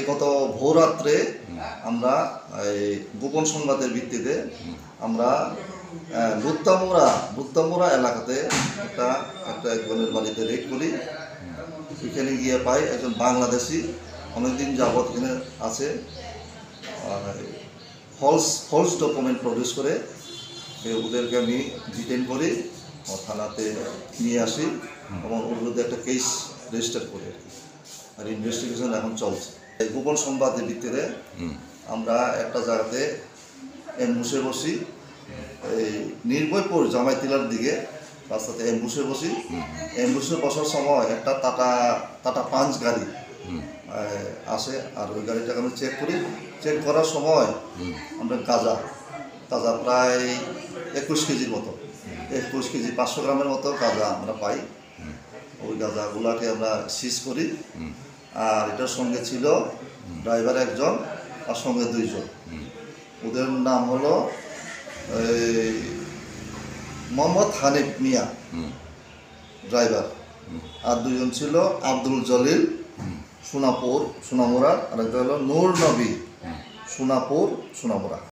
গত ভোররাত্রে আমরা গোপন সংবাদের ভিত্তিতে আমরা বুত্তামোড়া এলাকাতে একজনের বাড়িতে রেড করি। সেখানে গিয়ে পাই একজন বাংলাদেশি অনেকদিন যাবৎ এখানে আছে, ফলস ডকুমেন্ট প্রডিউস করে ওদেরকে আমি ডিটেইন করি, থানাতে নিয়ে আসি এবং ওর বিরুদ্ধে একটা কেস রেজিস্টার করি আর ইনভেস্টিগেশন এখন চলছে। গোপন সংবাদের ভিত্তিতে আমরা একটা জায়গাতে অ্যাম্বুশে বসি, এই নির্ভয়পুর জামাইতিলার দিকে রাস্তাতে অ্যাম্বুশে বসি। অ্যাম্বুশে বসার সময় একটা টাটা পাঞ্চ গাড়ি আসে আর ওই গাড়িটাকে আমরা চেক করার সময় আমরা গাঁজা প্রায় 21 কেজির মতো, 21 কেজি 500 গ্রামের মতো গাঁজা আমরা পাই। ওই গাঁজাগুলাকে আমরা সিজ করি। আর এটার সঙ্গে ছিল ড্রাইভার একজন আর সঙ্গে 2 জন। ওদের নাম হলো মোহাম্মদ হানিফ মিয়া ড্রাইভার, আর 2 জন ছিল আব্দুল জলিল সোনামুড়া, আর একটা হলো নূর নবী সোনামুড়া।